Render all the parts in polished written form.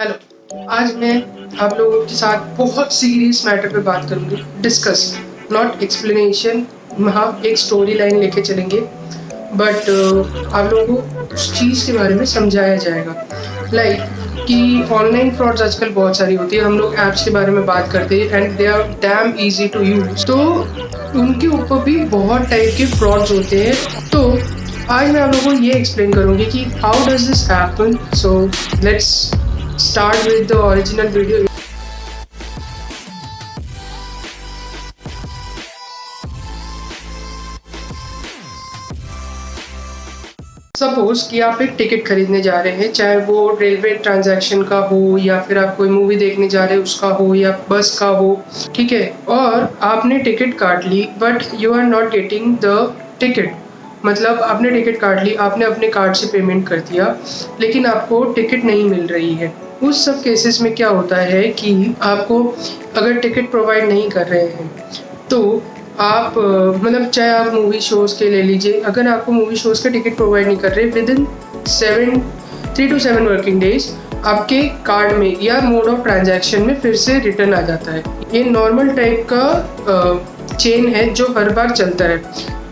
Hello, आज मैं आप लोगों के साथ बहुत सीरियस मैटर पे बात करूंगी। Discuss, not explanation. हाँ, एक स्टोरी लाइन लेके चलेंगे, बट आप लोगों को उस चीज़ के बारे में समझाया जाएगा। लाइक कि ऑनलाइन फ्रॉड्स आजकल बहुत सारी होती है। हम लोग ऐप्स के बारे में बात करते हैं and they are damn easy to use, तो उनके ऊपर भी बहुत टाइप के फ्रॉड्स होते हैं। तो आज मैं आप लोगों को ये एक्सप्लेन करूंगी कि how does this happen. So let's start with the original video. Suppose कि आप एक टिकट खरीदने जा रहे हैं, चाहे वो रेलवे ट्रांजैक्शन का हो या फिर आप कोई मूवी देखने जा रहे हैं उसका हो या बस का हो, ठीक है। और आपने टिकट काट ली but you are not getting the ticket. मतलब आपने टिकट काट ली, आपने अपने कार्ड से पेमेंट कर दिया, लेकिन आपको टिकट नहीं मिल रही है। उस सब केसेस में क्या होता है कि आपको अगर टिकट प्रोवाइड नहीं कर रहे हैं तो आप मतलब चाहे आप मूवी शोज़ के ले लीजिए, अगर आपको मूवी शोज़ के टिकट प्रोवाइड नहीं कर रहे, with in 3 to 7 working days आपके कार्ड में या मोड ऑफ ट्रांजैक्शन में फिर से रिटर्न आ जाता है। ये नॉर्मल टाइप का चेन है जो हर बार चलता है।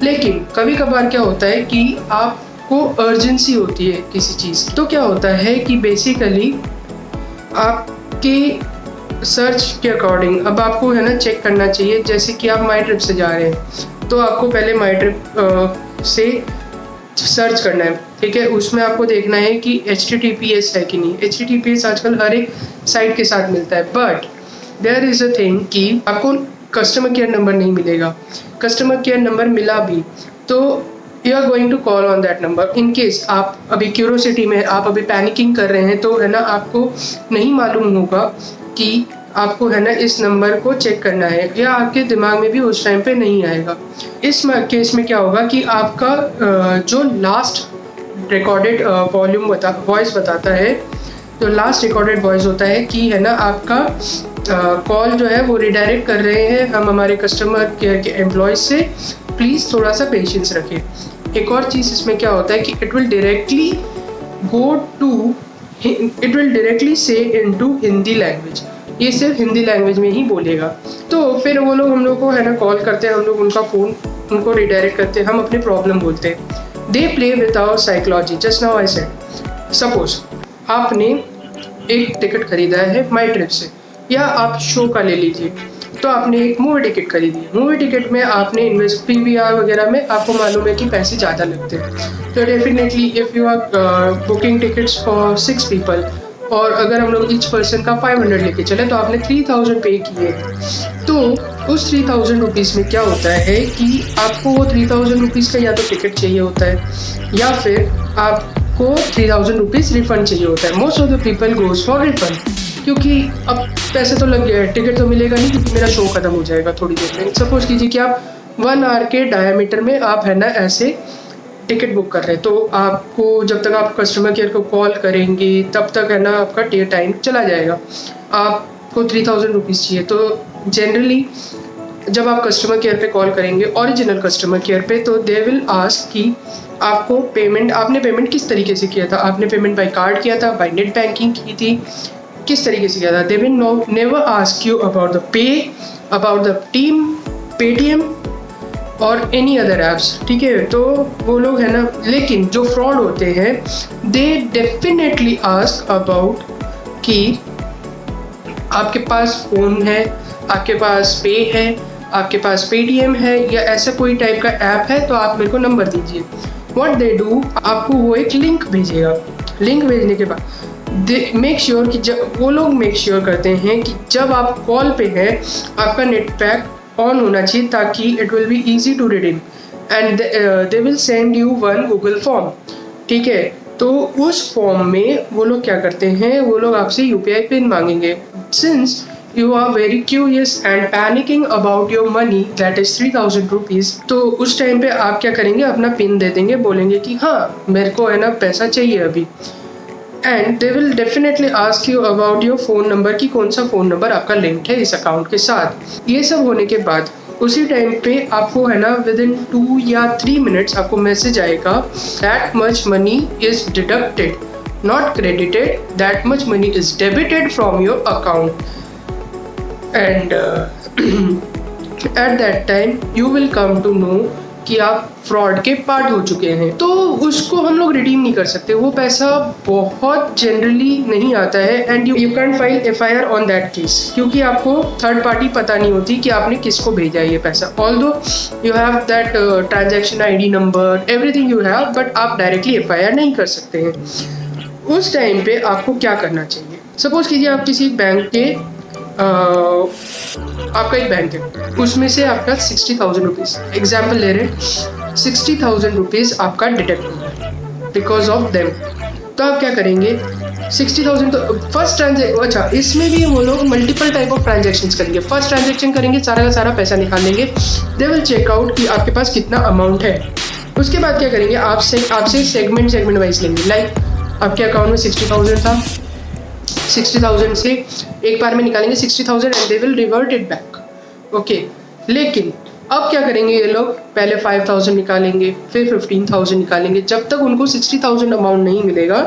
लेकिन कभी कभार क्या होता है कि आपको अर्जेंसी होती है किसी चीज़ की, तो क्या होता है कि बेसिकली आपके सर्च के अकॉर्डिंग अब आपको है ना चेक करना चाहिए। जैसे कि आप माई ट्रिप से जा रहे हैं तो आपको पहले माई ट्रिप से सर्च करना है, ठीक है। उसमें आपको देखना है कि HTTPS है कि नहीं। HTTPS आजकल हर एक साइट के साथ मिलता है, but there is a thing कि आपको कस्टमर केयर नंबर नहीं मिलेगा। कस्टमर केयर नंबर मिला भी तो you are going to call on that number. In case आप अभी क्यूरोसिटी में, आप अभी पैनिकिंग कर रहे हैं, तो है ना आपको नहीं मालूम होगा कि आपको है ना इस नंबर को चेक करना है, या आपके दिमाग में भी उस टाइम पे नहीं आएगा। इस केस में क्या होगा कि आपका जो लास्ट रिकॉर्डेड वॉइस बताता है, जो लास्ट रिकॉर्डेड वॉइस होता है कि है ना आपका कॉल जो है वो रिडायरेक्ट कर रहे हैं हम हमारे कस्टमर केयर के एम्प्लॉयज से, प्लीज़ थोड़ा सा पेशेंस रखें। एक और चीज़ इसमें क्या होता है कि इट विल डायरेक्टली से इनटू हिंदी लैंग्वेज। ये सिर्फ हिंदी लैंग्वेज में ही बोलेगा। तो फिर वो लोग हम लोग को है ना कॉल करते हैं, हम लोग उनका फ़ोन उनको रिडायरेक्ट करते हैं, हम अपनी प्रॉब्लम बोलते हैं। They play with our psychology. Just now I said, suppose आपने एक टिकट खरीदा है माई ट्रिप से, या आप शो का ले लीजिए, तो आपने एक मूवी टिकट खरीदी है। मूवी टिकट में आपने इन्वेस्ट PVR वगैरह में आपको मालूम है कि पैसे ज़्यादा लगते हैं। तो definitely if you are booking tickets for 6 people, और अगर हम लोग ईच पर्सन का 500 लेके चले तो आपने 3000 पे किए। तो उस 3000 रुपीज़ में क्या होता है कि आपको वो 3000 रुपीज़ का या तो टिकट चाहिए होता है या फिर आपको 3000 रुपीज़ रिफंड चाहिए होता है। Most of the people goes for refund, क्योंकि अब पैसे तो लग गया है, टिकट तो मिलेगा नहीं क्योंकि मेरा शो ख़त्म हो जाएगा थोड़ी देर में। सपोज कीजिए कि आप 1 आवर के डायमीटर में आप है ना ऐसे टिकट बुक कर रहे हैं, तो आपको जब तक आप कस्टमर केयर को कॉल करेंगे तब तक है ना आपका टाइम चला जाएगा। आपको 3000 रुपीज़ चाहिए, तो जनरली जब आप कस्टमर केयर पे कॉल करेंगे, ओरिजिनल कस्टमर केयर पे, तो दे विल आस्क कि आपको आपने पेमेंट किस तरीके से किया था। आपने पेमेंट बाय कार्ड किया था, बाय नेट बैंकिंग की थी, किस तरीके से किया था। They will never ask you about the pay, about the team, Paytm और एनी अदर ऐप्स, ठीक है। तो वो लोग है ना, लेकिन जो फ्रॉड होते हैं दे डेफिनेटली आस्क अबाउट कि आपके पास फ़ोन है, आपके पास पे है, आपके पास पेटीएम है, या ऐसा कोई टाइप का ऐप है, तो आप मेरे को नंबर दीजिए। व्हाट दे डू, आपको वो एक लिंक भेजेगा। लिंक भेजने के बाद दे मेक श्योर कि जब वो लोग मेक श्योर करते हैं कि जब आप कॉल पे हैं आपका नेट पैक ऑन होना चाहिए, ताकि it will be easy to redeem, and they will send you one Google form, ठीक है। तो उस फॉर्म में वो लोग क्या करते हैं, वो लोग आपसे UPI पिन मांगेंगे। Since you are very curious and panicking about your money that is 3000 rupees, तो उस टाइम पे आप क्या करेंगे, अपना पिन दे देंगे, बोलेंगे कि हाँ मेरे को है ना पैसा चाहिए अभी। And they will definitely ask you about your phone number, कि कौन सा फ़ोन नंबर आपका लिंक्ड है इस अकाउंट के साथ। ये सब होने के बाद उसी टाइम पे आपको है ना विद इन 2 या 3 मिनट्स आपको मैसेज आएगा that much money is deducted not credited, that much money is debited from your account, and at that time you will come to know कि आप फ्रॉड के पार्ट हो चुके हैं, तो उसको हम लोग रिडीम नहीं कर सकते। वो पैसा बहुत जनरली नहीं आता है and you can file FIR on that case, क्योंकि आपको थर्ड पार्टी पता नहीं होती कि आपने किसको भेजा है ये पैसा। Although you have that transaction ID number, everything you have, but आप डायरेक्टली FIR नहीं कर सकते हैं। उस टाइम पे आपको क्या करना चाहिए? सपोज कीजिए आप किसी बैंक के आपका एक बैंक है, उसमें से आपका 60,000 रुपीज़, एग्जाम्पल ले रहे हैं, 60,000 रुपीज़ आपका डिटेक्ट हो गया बिकॉज ऑफ देम। तो आप क्या करेंगे? 60,000 तो फर्स्ट ट्रांजेक्शन, अच्छा इसमें भी वो लोग मल्टीपल टाइप ऑफ ट्रांजेक्शन्स करेंगे। फर्स्ट ट्रांजेक्शन करेंगे, सारा का सारा पैसा निकाल लेंगे, दे विल चेक आउट कि आपके पास कितना अमाउंट है। उसके बाद क्या करेंगे? आपसे सेगमेंट वाइज लेंगे। लाइक आपके अकाउंट में 60,000 था, 60,000 से एक बार में निकालेंगे 60,000 and they will revert it back. Okay, लेकिन अब क्या करेंगे ये लोग? पहले 5,000 निकालेंगे, फिर 15,000 निकालेंगे। जब तक उनको 60,000 अमाउंट नहीं मिलेगा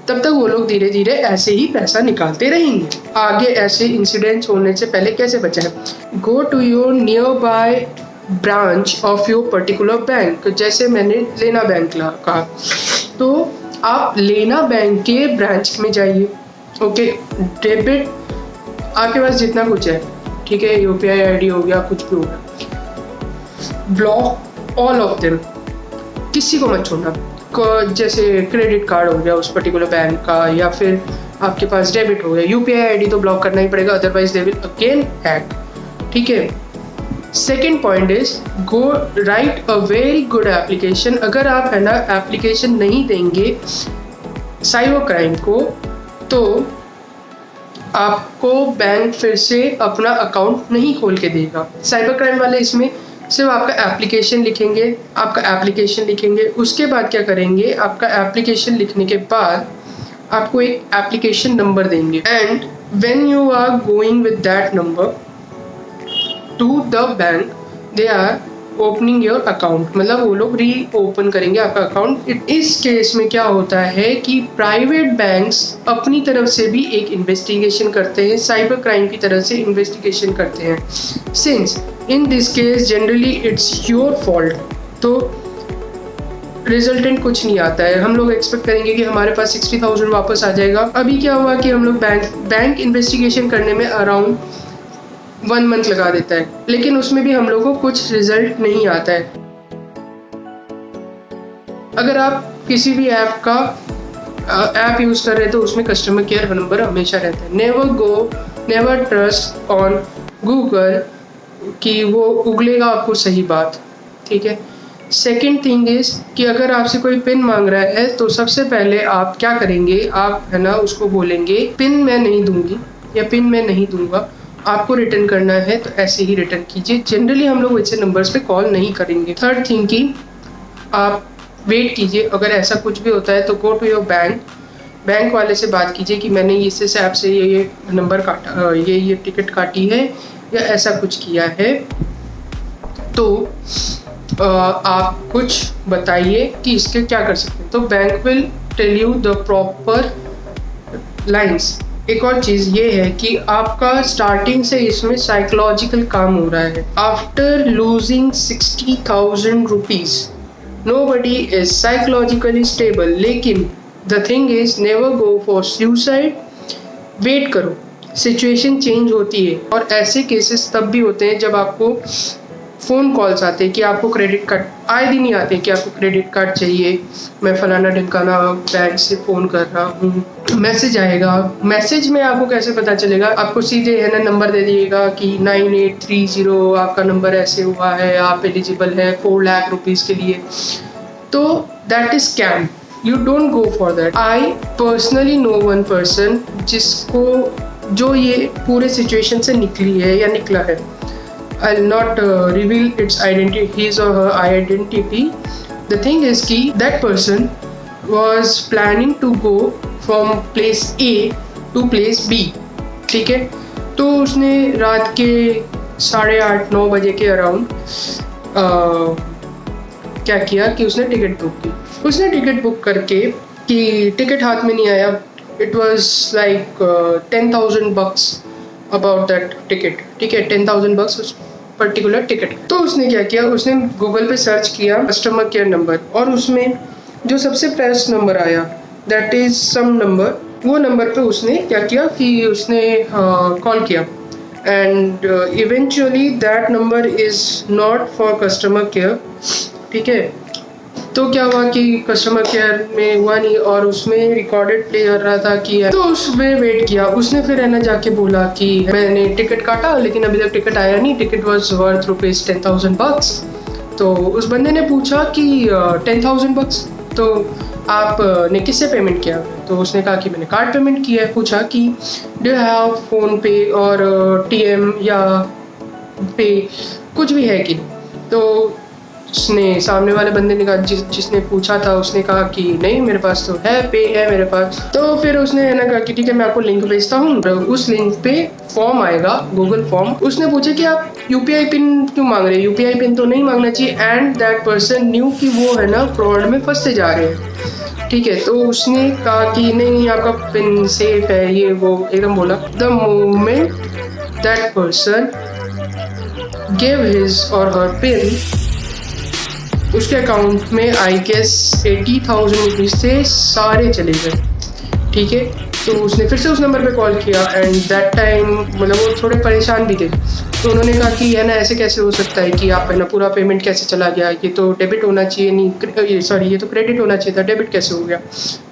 तब तक वो लोग धीरे धीरे ऐसे ही पैसा निकालते रहेंगे। आगे ऐसे इंसिडेंट्स होने से पहले कैसे बचाएं? Go to your nearby branch of your particular bank. जैसे मैंने लेना बैंक कहा, तो आप लेना बैंक के ब्रांच में जाइए। ओके, डेबिट आपके पास जितना कुछ है, ठीक है, UPI ID हो गया, कुछ भी हो गया, ब्लॉक ऑल ऑफ देम, किसी को मत छोड़ना। जैसे क्रेडिट कार्ड हो गया उस पर्टिकुलर बैंक का, या फिर आपके पास डेबिट हो गया, UPI ID तो ब्लॉक करना ही पड़ेगा, otherwise they will again hack. ठीक है। Second point is go right a very good application. अगर आप है ना एप्लीकेशन नहीं देंगे साइबर क्राइम को, तो आपको बैंक फिर से अपना अकाउंट नहीं खोल के देगा। साइबर क्राइम वाले इसमें सिर्फ आपका एप्लीकेशन लिखेंगे, उसके बाद क्या करेंगे? आपका एप्लीकेशन लिखने के बाद आपको एक एप्लीकेशन नंबर देंगे, and when you are going with that number to the bank, they are opening your account, मतलब वो लोग री ओपन करेंगे आपका अकाउंट। इस केस में क्या होता है कि प्राइवेट बैंक्स अपनी तरफ से भी एक इन्वेस्टिगेशन करते हैं, साइबर क्राइम की तरफ से इन्वेस्टिगेशन करते हैं। Since in this case generally it's your fault, तो रिजल्टेंट कुछ नहीं आता है। हम लोग एक्सपेक्ट करेंगे कि हमारे पास 60,000 वापस आ जाएगा। अभी क्या हुआ कि हम लोग बैंक इन्वेस्टिगेशन करने में अराउंड 1 मंथ लगा देता है, लेकिन उसमें भी हम लोगों को कुछ रिजल्ट नहीं आता है। अगर आप किसी भी ऐप यूज़ कर रहे हैं तो उसमें कस्टमर केयर नंबर हमेशा रहता है। नेवर ट्रस्ट ऑन गूगल कि वो उगलेगा आपको सही बात। ठीक है। सेकेंड थिंग इज कि अगर आपसे कोई पिन मांग रहा है तो सबसे पहले आप क्या करेंगे? आप है ना उसको बोलेंगे पिन मैं नहीं दूंगी या पिन मैं नहीं दूंगा, आपको रिटर्न करना है तो ऐसे ही रिटर्न कीजिए। जनरली हम लोग ऐसे नंबर्स पे कॉल नहीं करेंगे। थर्ड थिंग कि आप वेट कीजिए, अगर ऐसा कुछ भी होता है तो गो टू योर बैंक वाले से बात कीजिए कि मैंने इस ऐप से ये नंबर काटा, ये टिकट काटी है या ऐसा कुछ किया है, तो आप कुछ बताइए कि इसके क्या कर सकते हैं। तो bank will tell you the proper lines. एक और चीज़ ये है कि आपका स्टार्टिंग से इसमें साइकोलॉजिकल काम हो रहा है। After losing 60,000 rupees nobody is psychologically stable, लेकिन the thing is never go for suicide. Wait करो, सिचुएशन चेंज होती है, और ऐसे केसेस तब भी होते हैं जब आपको फ़ोन कॉल्स आते हैं कि आपको क्रेडिट कार्ड, आए दिन ही आते हैं कि आपको क्रेडिट कार्ड चाहिए, मैं फलाना ढिमकाना बैंक से फ़ोन कर रहा हूँ। मैसेज आएगा, मैसेज में आपको कैसे पता चलेगा? आपको सीधे है ना नंबर दे दिएगा कि 9830 आपका नंबर ऐसे हुआ है, आप एलिजिबल है 4 लाख रुपीज़ के लिए। तो that is scam, you don't go for that. I personally know one person जो ये पूरे सिचुएशन से निकली है या निकला है। I'll not reveal its identity, his or her identity. The thing is कि that person was planning to go from place A to place B. ठीक है, तो उसने रात के 8:30-9 बजे के अराउंड क्या किया कि उसने टिकट बुक की। उसने टिकट बुक करके कि टिकट हाथ में नहीं आया। It was like $10,000 about that ticket, ठीक है, $10,000 उस पर्टिकुलर टिकट। तो उसने क्या किया, उसने गूगल पे सर्च किया कस्टमर केयर नंबर, और उसमें जो सबसे फर्स्ट नंबर आया दैट इज सम नंबर, वो नंबर पे उसने क्या किया कि उसने कॉल किया, and eventually that number is not for customer care, ठीक है। तो क्या हुआ कि कस्टमर केयर में हुआ नहीं, और उसमें रिकॉर्डेड प्ले कर रहा था कि, तो उसमें वेट किया उसने, फिर है ना जाके बोला कि मैंने टिकट काटा लेकिन अभी तक टिकट आया नहीं, टिकट वॉज वर्थ ₹10,000। तो उस बंदे ने पूछा कि $10,000, तो आप ने किससे पेमेंट किया? तो उसने कहा कि मैंने कार्ड पेमेंट किया है। पूछा कि डू यू हैव फ़ोन पे और TM या पे कुछ भी है कि नहीं? तो उसने, सामने वाले बंदे ने कहा, जिसने पूछा था उसने कहा कि नहीं मेरे पास तो है, पे है मेरे पास। तो फिर उसने है ना कहा कि ठीक है मैं आपको लिंक भेजता हूँ, उस लिंक पे फॉर्म आएगा, गूगल फॉर्म। उसने पूछा कि आप UPI पिन क्यों मांग रहे हैं, UPI पिन तो नहीं मांगना चाहिए, एंड दैट पर्सन न्यू कि वो है ना फ्रॉड में फंसते जा रहे हैं, ठीक है। तो उसने कहा कि नहीं आपका पिन सेफ है, ये वो एकदम बोला। The moment that person give his और हर पिन, उसके अकाउंट में आई गेस 80,000 रुपीज़ थे, सारे चले गए, ठीक है। तो उसने फिर से उस नंबर पे कॉल किया, एंड दैट टाइम मतलब वो थोड़े परेशान भी थे। तो उन्होंने कहा कि है ना ऐसे कैसे हो सकता है कि आप है ना पूरा पेमेंट कैसे चला गया, ये तो डेबिट होना चाहिए, नहीं सॉरी ये तो क्रेडिट होना चाहिए था, डेबिट कैसे हो गया?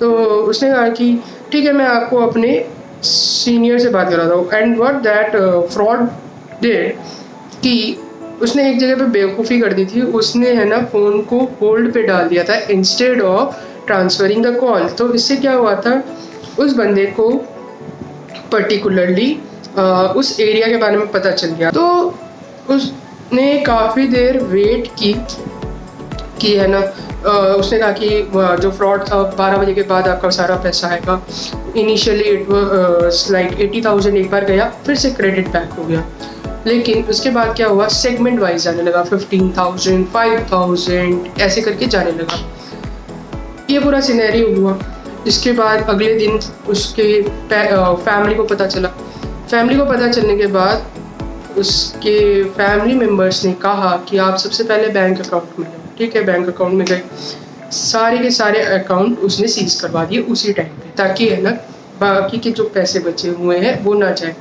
तो उसने कहा कि ठीक है मैं आपको अपने सीनियर से बात कराता हूँ। And what that fraud did कि उसने एक जगह पे बेवकूफ़ी कर दी थी, उसने है ना फ़ोन को होल्ड पे डाल दिया था instead of transferring the call. तो इससे क्या हुआ था, उस बंदे को पर्टिकुलरली उस एरिया के बारे में पता चल गया। तो उसने काफ़ी देर वेट की है ना, उसने कहा कि जो फ्रॉड था 12 बजे के बाद आपका सारा पैसा आएगा। इनिशियली इट वाज लाइक 80,000 एक बार गया, फिर से क्रेडिट बैक हो गया। लेकिन उसके बाद क्या हुआ, सेगमेंट वाइज जाने लगा, 15,000, 5,000 ऐसे करके जाने लगा। ये पूरा सिनेरियो हुआ। इसके बाद अगले दिन उसके फैमिली को पता चला। फैमिली को पता चलने के बाद उसके फैमिली मेम्बर्स ने कहा कि आप सबसे पहले बैंक अकाउंट में गए, ठीक है। बैंक अकाउंट में गए, सारे के सारे अकाउंट उसने सीज करवा दिए उसी टाइम पे, ताकि है ना बाकी के जो पैसे बचे हुए हैं वो ना जाए।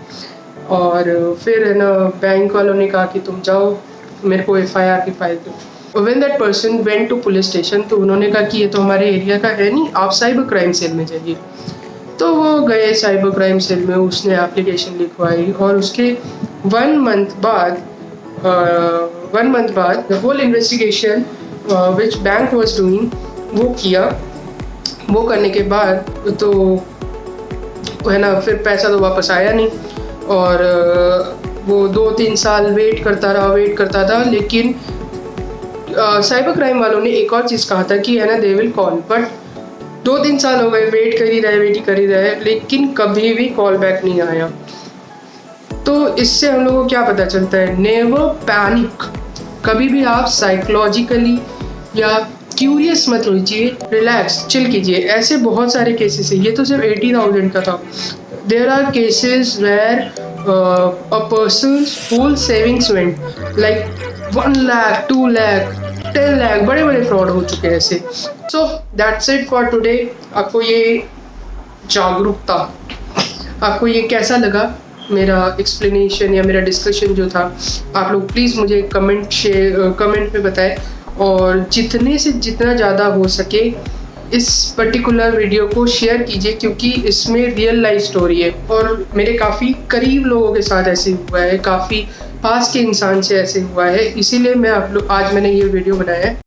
और फिर है ना बैंक वालों ने कहा कि तुम जाओ मेरे को FIR की फाइल दो। When that person went to police station, तो उन्होंने कहा कि ये तो हमारे एरिया का है नहीं, आप साइबर क्राइम सेल में जाइए। तो वो गए साइबर क्राइम सेल में, उसने एप्लीकेशन लिखवाई, और उसके 1 मंथ बाद the whole investigation which bank was doing वो किया। वो करने के बाद तो है ना फिर पैसा तो वापस आया नहीं, और वो 2-3 साल वेट करता था। लेकिन साइबर क्राइम वालों ने एक और चीज़ कहा था कि है ना दे विल कॉल, बट 2-3 साल हो गए, वेट कर ही रहे, लेकिन कभी भी कॉल बैक नहीं आया। तो इससे हम लोगों को क्या पता चलता है, नेवर पैनिक। कभी भी आप साइकोलॉजिकली या क्यूरियस मत होइए, रिलैक्स, चिल कीजिए। ऐसे बहुत सारे केसेस है, ये तो सिर्फ 80,000 का था। There are cases where a person's whole savings went like 1 lakh, 2 lakh, 10 lakh, बड़े फ्रॉड हो चुके हैं ऐसे। So that's it for today। आपको ये जागरूकता, आपको ये कैसा लगा मेरा एक्सप्लेनेशन या मेरा डिस्कशन जो था, आप लोग प्लीज़ मुझे कमेंट में बताएं, और जितने से जितना ज़्यादा हो सके इस पर्टिकुलर वीडियो को शेयर कीजिए, क्योंकि इसमें रियल लाइफ स्टोरी है, और मेरे काफ़ी करीब लोगों के साथ ऐसे हुआ है, काफ़ी पास के इंसान से ऐसे हुआ है, इसीलिए आज मैंने ये वीडियो बनाया है।